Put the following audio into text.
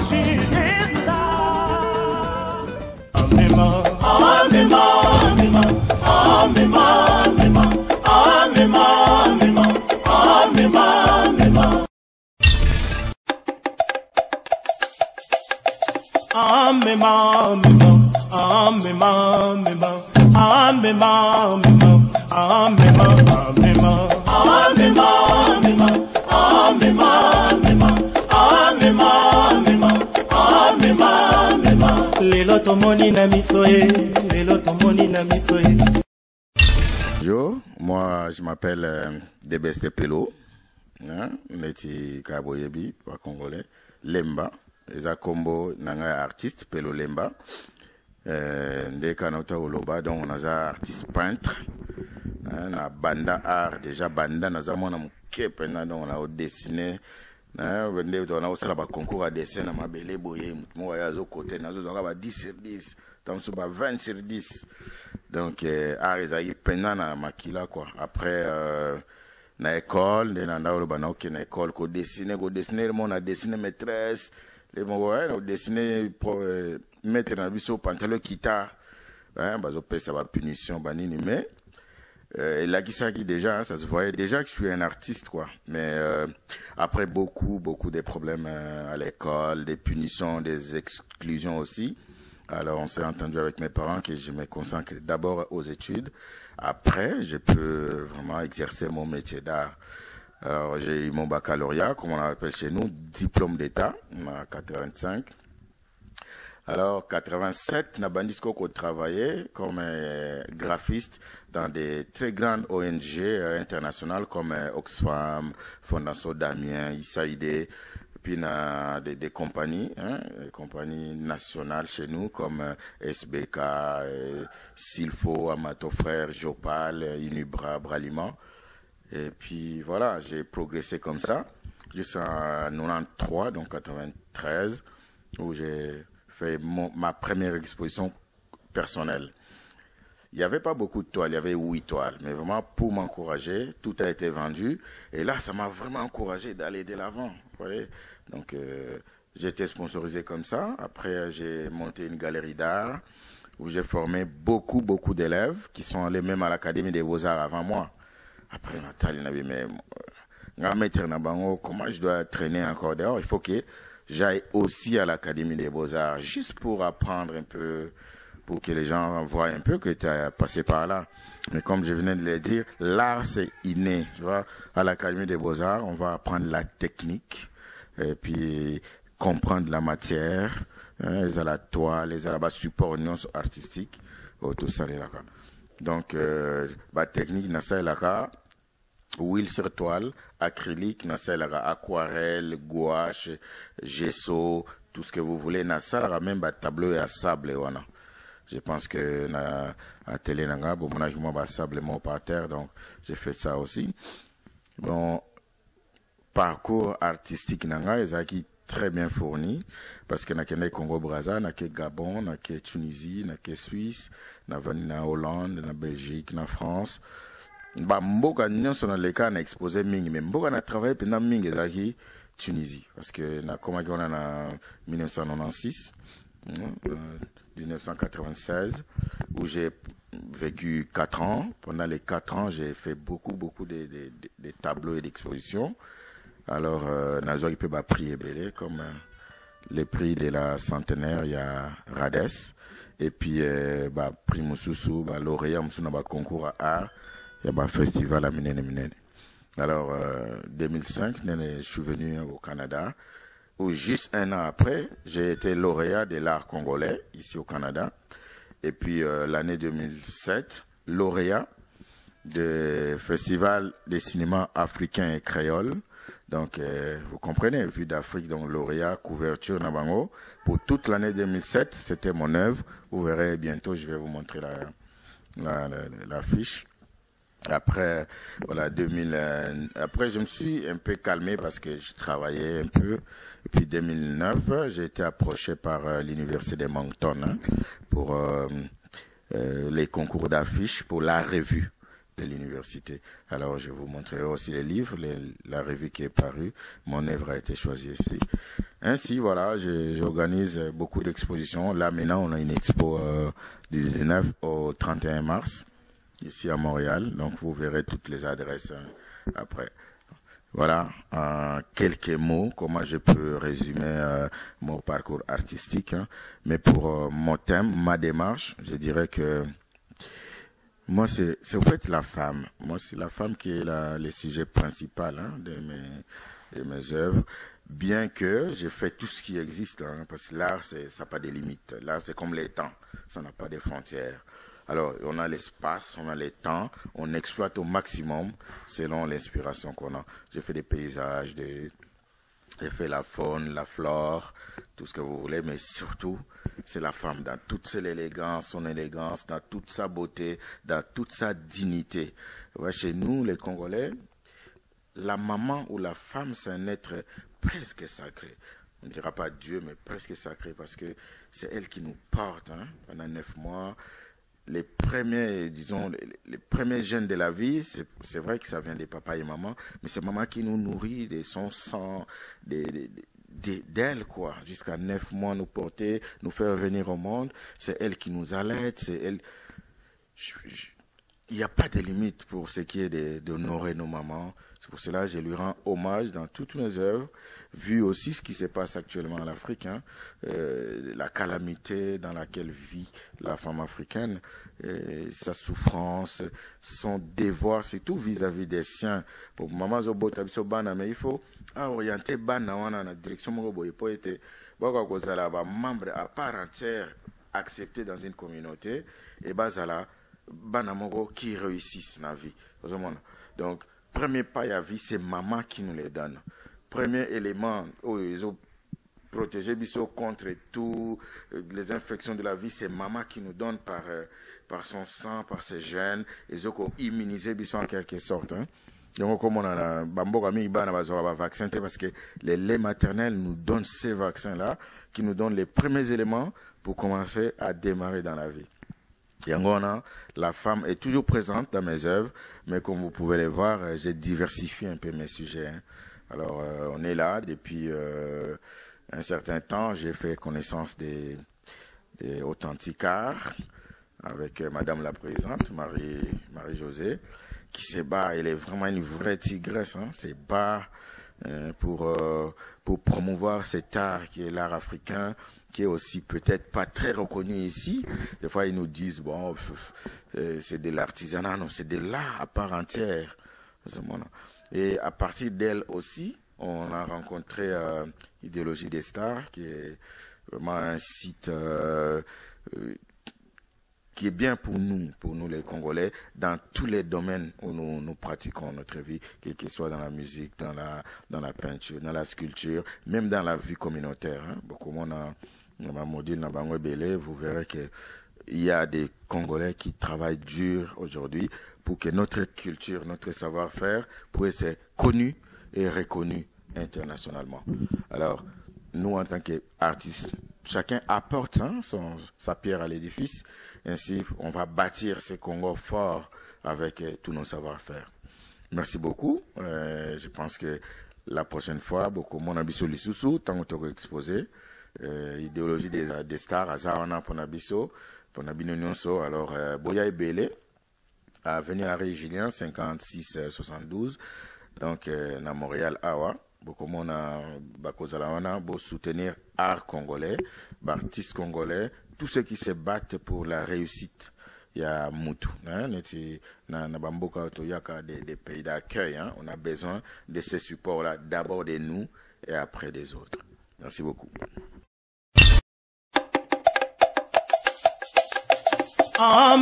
suis des stars. Amema, amema, amema, amema, amema, amema, amema, amema, amema. Amema, amema, amema, amema, amema, amema, amema, amema, amema, amema, amema, amema, amema, amema, amema. Lelo tomoni na miso ye, lelo tomoni na miso ye. Bonjour, moi je m'appelle Debeste Pelo, neti Kaboyebi, pas congolais, Lemba. Eza kombo nanga artiste Pelo Lemba. Nde kanota oloba donc on a artiste peintre. Na banda art déjà banda naza mona muke pena donc on a dessiné na nde on a osala ba concours à dessin na mabele boye mutumo ya zo côté nazo zoka ba 10 sur 10 donc so ba 20 sur 10 donc art ezali pena na makila quoi après na école nde na ndalo bana ok na école ko dessiner mon a dessiné maîtresse les mots on dessiné pour mettre dans biso pantalon kita bazo pesa ba punition banini mais là qui ça qui déjà ça se voyait déjà que je suis un artiste quoi mais après beaucoup de problèmes à l'école, des punitions, des exclusions aussi. Alors on s'est entendu avec mes parents que je me consacre d'abord aux études, après je peux vraiment exercer mon métier d'art. Alors j'ai eu mon baccalauréat, comme on l'appelle chez nous, diplôme d'état en 85. Alors 87, Nabandisco ko travaillé comme graphiste dans des très grandes ONG internationales comme Oxfam, Fondation Damien, Isaïde, puis des compagnies, des compagnies nationales chez nous comme SBK, Silfo, Amato Frères, Jopal, Unibra, Braliment. Et puis voilà, j'ai progressé comme ça jusqu'en 93, donc 93, où j'ai fait ma première exposition personnelle. Il n'y avait pas beaucoup de toiles, il y avait 8 toiles, mais vraiment pour m'encourager, tout a été vendu. Et là, ça m'a vraiment encouragé d'aller de l'avant. Vous voyez, donc j'ai été sponsorisé comme ça. Après, j'ai monté une galerie d'art où j'ai formé beaucoup d'élèves qui sont allés même à l'Académie des Beaux-Arts avant moi. Après, Nathalie, comment je dois traîner encore dehors? Il faut que j'aille aussi à l'Académie des Beaux-Arts, juste pour apprendre un peu, pour que les gens voient un peu que tu as passé par là. Mais comme je venais de le dire, l'art, c'est inné. Tu vois, à l'Académie des Beaux-Arts, on va apprendre la technique, et puis comprendre la matière, les à la toile, les à la support artistique, tout ça, là. Donc, la technique, c'est là. Huile sur toile, acrylique, aquarelle, gouache, gesso, tout ce que vous voulez. Nasa même tableau et à sable. Je pense que à télé nanga, bon, mon sable par terre, donc j'ai fait ça aussi. Bon, parcours artistique nanga, ils très bien fourni parce que na Congo Brazza, na Gabon, na Tunisie, na Suisse, na Hollande, na Belgique, na France. Mboka nyonso na leka na exposé mingi mais mboka na travaillé pendant mingi ezaki Tunisie parce que na commencé en 1996 1996 où j'ai vécu 4 ans. Pendant les 4 ans j'ai fait beaucoup de tableaux et d'expositions. Alors nazo peut ba prix belé comme les prix de la centenaire, il y a Rades et puis prix Moussousou, lauréat Moussou na ba concours à art. Il y a un festival à Minene. Alors, 2005, je suis venu au Canada, où juste un an après, j'ai été lauréat de l'art congolais, ici au Canada. Et puis, l'année 2007, lauréat du Festival des cinémas africains et créoles. Donc, vous comprenez, vue d'Afrique, donc lauréat, couverture, Nabango. Pour toute l'année 2007, c'était mon œuvre. Vous verrez bientôt, je vais vous montrer la fiche. Après, voilà, après, je me suis un peu calmé parce que je travaillais un peu. Et puis, 2009, j'ai été approché par l'université de Moncton pour les concours d'affiches pour la revue. de l'université. Alors, je vous montrerai aussi les livres, la revue qui est parue. Mon œuvre a été choisie ici. Ainsi, voilà, j'organise beaucoup d'expositions. Là, maintenant, on a une expo du 19 au 31 mars, ici à Montréal. Donc, vous verrez toutes les adresses après. Voilà, quelques mots, comment je peux résumer mon parcours artistique. Hein. Mais pour mon thème, ma démarche, je dirais que moi, c'est au fait la femme. Moi, c'est la femme qui est le sujet principal de mes œuvres. Bien que j'ai fait tout ce qui existe, hein, parce que l'art, ça n'a pas de limites. L'art, c'est comme les temps, ça n'a pas de frontières. Alors, on a l'espace, on a les temps, on exploite au maximum selon l'inspiration qu'on a. J'ai fait des paysages, j'ai fait la faune, la flore, tout ce que vous voulez, mais surtout, c'est la femme dans toute son élégance, dans toute sa beauté, dans toute sa dignité. Ouais, chez nous, les Congolais, la maman ou la femme, c'est un être presque sacré. On ne dira pas Dieu, mais presque sacré, parce que c'est elle qui nous porte pendant 9 mois. Les premiers, disons, les premiers gènes de la vie, c'est vrai que ça vient des papas et maman, mais c'est maman qui nous nourrit de son sang, d'elle, quoi, jusqu'à 9 mois nous porter, nous faire venir au monde. C'est elle qui nous allaite, c'est elle. Il n'y a pas de limite pour ce qui est d'honorer nos mamans. C'est pour cela que je lui rends hommage dans toutes mes œuvres, vu aussi ce qui se passe actuellement en Afrique, la calamité dans laquelle vit la femme africaine, sa souffrance, son devoir, c'est tout vis-à-vis des siens. Pour maman Zobota, mais il faut orienter Bana dans la direction pour être membre à part entière accepté dans une communauté et bazala Banamogo qui réussissent dans la vie. Donc, premier pas à la vie, c'est maman qui nous les donne. Premier élément, ils ont protégé Bisso contre toutes les infections de la vie, c'est maman qui nous donne par son sang, par ses gènes, ils ont immunisé Bisso en quelque sorte. Donc, comme on a vaccin, parce que les laits maternels nous donnent ces vaccins-là, qui nous donnent les premiers éléments pour commencer à démarrer dans la vie. Yangona, la femme est toujours présente dans mes œuvres, mais comme vous pouvez le voir, j'ai diversifié un peu mes sujets. Alors, on est là depuis un certain temps. J'ai fait connaissance des authentiques arts avec Madame la Présidente, Marie-Josée, qui se bat. Elle est vraiment une vraie tigresse. C'est bat pour promouvoir cet art qui est l'art africain, qui est aussi peut-être pas très reconnu ici. Des fois, ils nous disent, bon, c'est de l'artisanat. Non, c'est de l'art à part entière. Et à partir d'elle aussi, on a rencontré Idéologie des Stars, qui est vraiment un site qui est bien pour nous les Congolais, dans tous les domaines où nous pratiquons notre vie, quel que soit dans la musique, dans la peinture, dans la sculpture, même dans la vie communautaire. Beaucoup de monde vous verrez qu'il y a des Congolais qui travaillent dur aujourd'hui pour que notre culture, notre savoir-faire puisse être connu et reconnu internationalement. Alors, nous, en tant qu'artistes, chacun apporte sa pierre à l'édifice. Ainsi, on va bâtir ce Congo fort avec tous nos savoir-faire. Merci beaucoup. Je pense que la prochaine fois, beaucoup mon abisso lisusu, tant que tu as exposé, idéologie des stars, Azarana pour Nabiso, pour Nabinonionso. Alors, Boya et Bélé, à venir à Régilien, 56-72, donc, à Montréal, Awa. Beaucoup de monde pour soutenir art congolais, artistes congolais, tous ceux qui se battent pour la réussite. Il y a Moutou, des pays d'accueil. On a besoin de ces supports-là, d'abord de nous et après des autres. Merci beaucoup. Ah,